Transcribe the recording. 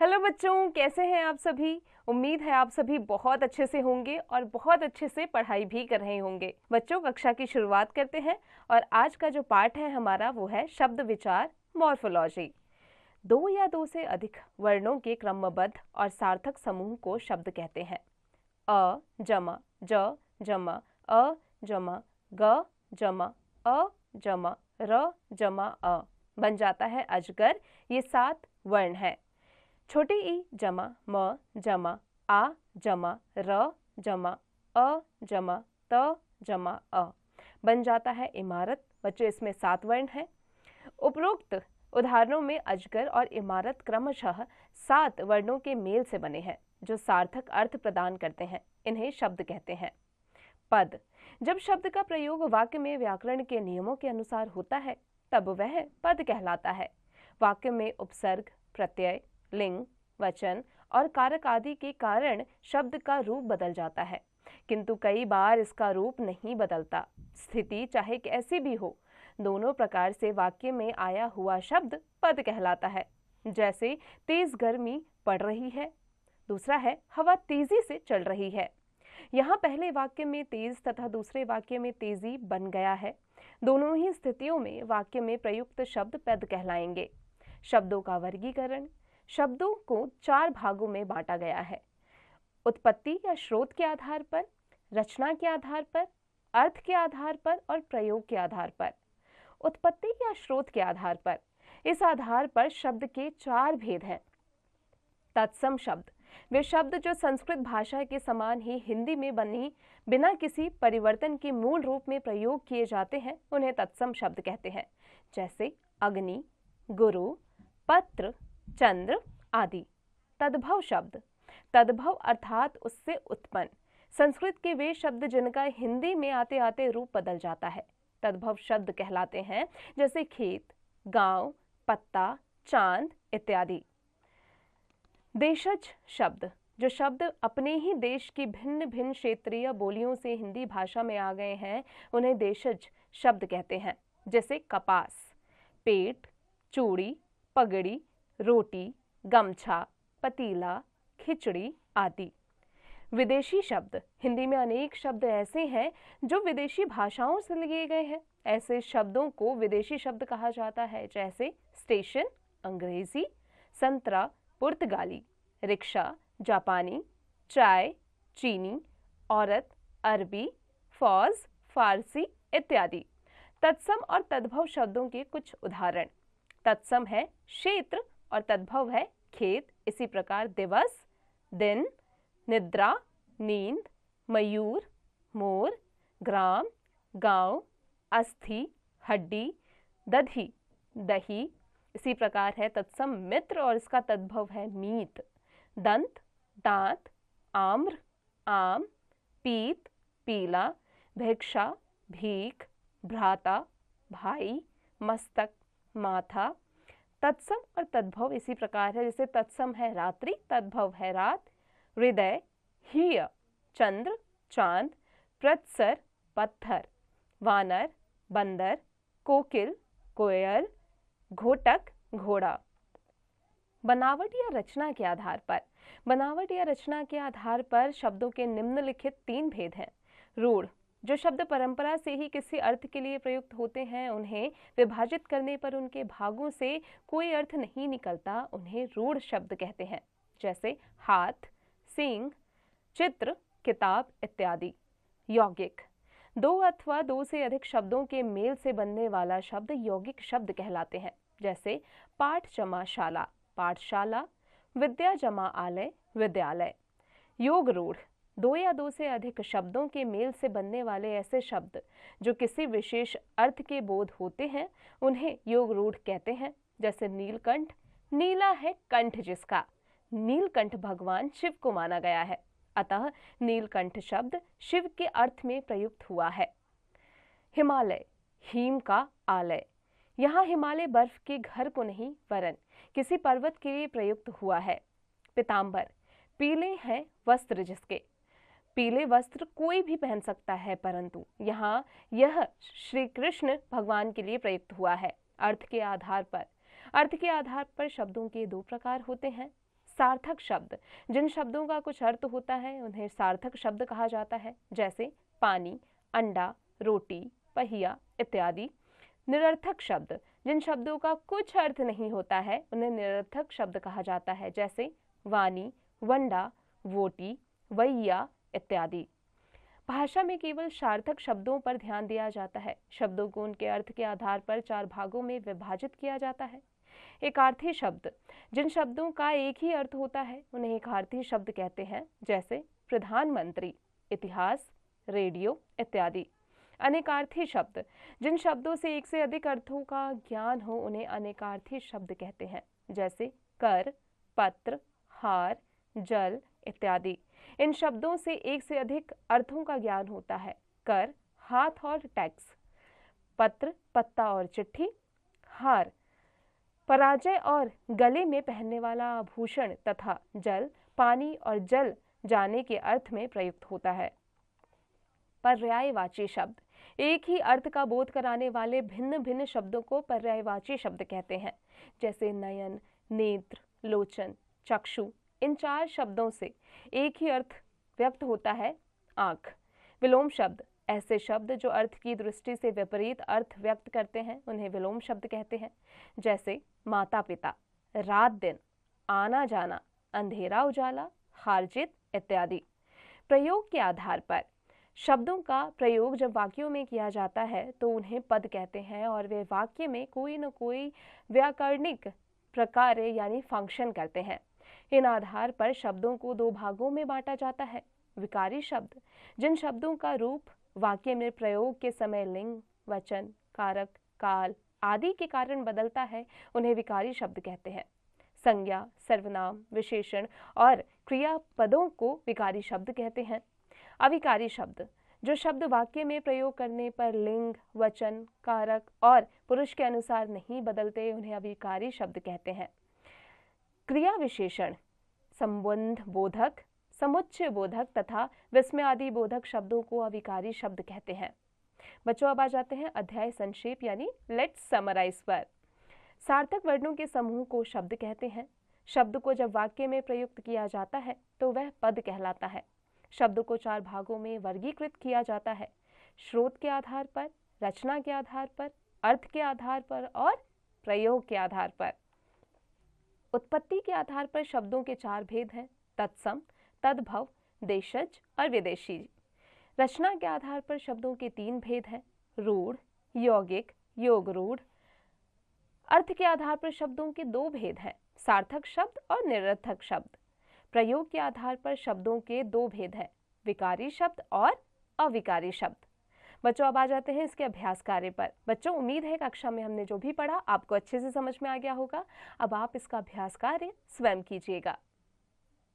Hello बच्चों, कैसे हैं आप सभी। उम्मीद है आप सभी बहुत अच्छे से होंगे और बहुत अच्छे से पढ़ाई भी कर रहे होंगे। बच्चों, कक्षा की शुरुआत करते हैं और आज का जो पाठ है हमारा वो है शब्द विचार मॉर्फोलॉजी। दो या दो से अधिक वर्णों के क्रमबद्ध और सार्थक समूह को शब्द कहते हैं। अ जमा ज जमा अ जमा ग जमा अ जमा र जमा अ बन जाता है अजगर। ये 7 वर्ण है। छोटी ई जमा म जमा आ जमा र जमा अ जमा त जमा अ बन जाता है इमारत। बच्चों, इसमें 7 वर्ण हैं। उपरोक्त उदाहरणों में अजगर और इमारत क्रमशः 7 वर्णों के मेल से बने हैं जो सार्थक अर्थ प्रदान करते हैं। इन्हें शब्द कहते हैं। पद। जब शब्द का प्रयोग वाक्य में व्याकरण के नियमों के अनुसार होता है तब वह पद कहलाता है। वाक्य में उपसर्ग, प्रत्यय, लिंग, वचन और कारक आदि के कारण शब्द का रूप बदल जाता है, किंतु कई बार इसका रूप नहीं बदलता। स्थिति चाहे कैसी भी हो, दोनों प्रकार से वाक्य में आया हुआ शब्द पद कहलाता है। जैसे तेज गर्मी पड़ रही है, दूसरा है हवा तेजी से चल रही है। यहाँ पहले वाक्य में तेज तथा दूसरे वाक्य में तेजी बन गया है। दोनों ही स्थितियों में वाक्य में प्रयुक्त शब्द पद कहलाएंगे। शब्दों का वर्गीकरण। शब्दों को 4 भागों में बांटा गया है। उत्पत्ति या स्रोत के आधार पर, रचना के आधार पर, अर्थ के आधार पर और प्रयोग के आधार पर। उत्पत्ति या स्रोत के आधार पर, इस आधार पर शब्द के 4 भेद हैं। तत्सम शब्द, वे शब्द जो संस्कृत भाषा के समान ही हिंदी में बनी बिना किसी परिवर्तन के मूल रूप में प्रयोग किए जाते हैं, उन्हें तत्सम शब्द कहते हैं। जैसे अग्नि, गुरु, पत्र, चंद्र आदि। तद्भव शब्द, तद्भव अर्थात उससे उत्पन्न। संस्कृत के वे शब्द जिनका हिंदी में आते आते रूप बदल जाता है तद्भव शब्द कहलाते हैं। जैसे खेत, गांव, पत्ता, चांद इत्यादि। देशज शब्द, जो शब्द अपने ही देश की भिन्न भिन्न क्षेत्रीय बोलियों से हिंदी भाषा में आ गए हैं, उन्हें देशज शब्द कहते हैं। जैसे कपास, पेट, चूड़ी, पगड़ी, रोटी, गमछा, पतीला, खिचड़ी आदि। विदेशी शब्द, हिंदी में अनेक शब्द ऐसे हैं जो विदेशी भाषाओं से लिए गए हैं। ऐसे शब्दों को विदेशी शब्द कहा जाता है। जैसे स्टेशन अंग्रेजी, संतरा पुर्तगाली, रिक्शा जापानी, चाय चीनी, औरत अरबी, फौज फारसी इत्यादि। तत्सम और तद्भव शब्दों के कुछ उदाहरण। तत्सम है क्षेत्र और तद्भव है खेत। इसी प्रकार दिवस, दिन, निद्रा, नींद, मयूर, मोर, ग्राम, गांव, अस्थि, हड्डी, दधी, दही। इसी प्रकार है तत्सम मित्र और इसका तद्भव है मीत। दंत, दांत, आम्र, आम, पीत, पीला, भिक्षा, भीख, भ्राता, भाई, मस्तक, माथा। तत्सम और तद्भव इसी प्रकार है। जैसे तत्सम है रात्रि, तद्भव है रात। हृदय, हीय, चंद्र, चांद, प्रत्सर, पत्थर, वानर, बंदर, कोकिल, कोयल, घोटक, घोड़ा। बनावट या रचना के आधार पर, बनावट या रचना के आधार पर शब्दों के निम्नलिखित 3 भेद हैं। रूढ़, जो शब्द परंपरा से ही किसी अर्थ के लिए प्रयुक्त होते हैं, उन्हें विभाजित करने पर उनके भागों से कोई अर्थ नहीं निकलता, उन्हें रूढ़ शब्द कहते हैं। जैसे हाथ, सींग, चित्र, किताब इत्यादि। यौगिक, 2 अथवा 2 से अधिक शब्दों के मेल से बनने वाला शब्द यौगिक शब्द कहलाते हैं। जैसे पाठ जमा शाला, पाठशाला, विद्या जमा आलय, विद्यालय। योग रूढ़, 2 या 2 से अधिक शब्दों के मेल से बनने वाले ऐसे शब्द जो किसी विशेष अर्थ के बोध होते हैं, उन्हें योग रूढ़ कहते हैं। जैसे नीलकंठ, नीला है कंठ जिसका, नीलकंठ भगवान शिव को माना गया है, अतः नीलकंठ शब्द शिव के अर्थ में प्रयुक्त हुआ है। हिमालय, हीम का आलय, यहाँ हिमालय बर्फ के घर को नहीं वरन किसी पर्वत के लिए प्रयुक्त हुआ है। पीतांबर, पीले हैं वस्त्र जिसके, पीले वस्त्र कोई भी पहन सकता है, परंतु यहाँ यह श्री कृष्ण भगवान के लिए प्रयुक्त हुआ है। अर्थ के आधार पर, अर्थ के आधार पर शब्दों के 2 प्रकार होते हैं। सार्थक शब्द, जिन शब्दों का कुछ अर्थ होता है उन्हें सार्थक शब्द कहा जाता है, जैसे पानी, अंडा, रोटी, पहिया इत्यादि। निरर्थक शब्द, जिन शब्दों का कुछ अर्थ नहीं होता है उन्हें निरर्थक शब्द कहा जाता है, जैसे वानी, वंडा, वोटी, वैया इत्यादि। भाषा में केवल सार्थक शब्दों पर ध्यान दिया जाता है। शब्दों को उनके अर्थ के आधार पर 4 भागों में विभाजित किया जाता है। एकार्थी शब्द, जिन शब्दों का एक ही अर्थ होता है उन्हें एकार्थी शब्द कहते हैं, जैसे प्रधानमंत्री, इतिहास, रेडियो इत्यादि। अनेकार्थी शब्द, जिन शब्दों से एक से अधिक अर्थों का ज्ञान हो उन्हें अनेकार्थी शब्द कहते हैं, जैसे कर, पत्र, हार, जल इत्यादि। इन शब्दों से एक से अधिक अर्थों का ज्ञान होता है। कर हाथ और टैक्स, पत्र पत्ता और चिट्ठी, हार पराजय और गले में पहनने वाला आभूषण तथा जल पानी और जल जाने के अर्थ में प्रयुक्त होता है। पर्यायवाची शब्द, एक ही अर्थ का बोध कराने वाले भिन्न भिन्न शब्दों को पर्यायवाची शब्द कहते हैं, जैसे नयन, नेत्र, लोचन, चक्षु। इन 4 शब्दों से एक ही अर्थ व्यक्त होता है, आंख। विलोम शब्द, ऐसे शब्द जो अर्थ की दृष्टि से विपरीत अर्थ व्यक्त करते हैं उन्हें विलोम शब्द कहते हैं, जैसे माता पिता, रात दिन, आना जाना, अंधेरा उजाला, हार जीत इत्यादि। प्रयोग के आधार पर शब्दों का प्रयोग जब वाक्यों में किया जाता है तो उन्हें पद कहते हैं और वे वाक्य में कोई न कोई व्याकरणिक प्रकार्य यानी फंक्शन करते हैं। इन आधार पर शब्दों को 2 भागों में बांटा जाता है। विकारी शब्द, जिन शब्दों का रूप वाक्य में प्रयोग के समय लिंग, वचन, कारक, काल आदि के कारण बदलता है उन्हें विकारी शब्द कहते हैं। संज्ञा, सर्वनाम, विशेषण और क्रियापदों को विकारी शब्द कहते हैं। अविकारी शब्द, जो शब्द वाक्य में प्रयोग करने पर लिंग, वचन, कारक और पुरुष के अनुसार नहीं बदलते उन्हें अविकारी शब्द कहते हैं। क्रिया विशेषण, संबंध बोधक, समुच्चय बोधक तथा विस्मय आदि बोधक शब्दों को अविकारी शब्द कहते हैं। बच्चों अब आ जाते हैं अध्याय संक्षेप यानी लेट्स समराइज पर। सार्थक वर्णों के समूह को शब्द कहते हैं। शब्द को जब वाक्य में प्रयुक्त किया जाता है तो वह पद कहलाता है। शब्द को 4 भागों में वर्गीकृत किया जाता है, स्रोत के आधार पर, रचना के आधार पर, अर्थ के आधार पर और प्रयोग के आधार पर। उत्पत्ति के आधार पर शब्दों के 4 भेद हैं, तत्सम, तद्भव, देशज और विदेशी। रचना के आधार पर शब्दों के 3 भेद हैं, रूढ़, यौगिक, योग रूढ़। अर्थ के आधार पर शब्दों के 2 भेद हैं, सार्थक शब्द और निरर्थक शब्द। प्रयोग के आधार पर शब्दों के 2 भेद हैं, विकारी शब्द और अविकारी शब्द। बच्चों अब आ जाते हैं इसके अभ्यास कार्य पर। बच्चों उम्मीद है कक्षा में हमने जो भी पढ़ा आपको अच्छे से समझ में आ गया होगा। अब आप इसका अभ्यास कार्य स्वयं कीजिएगा।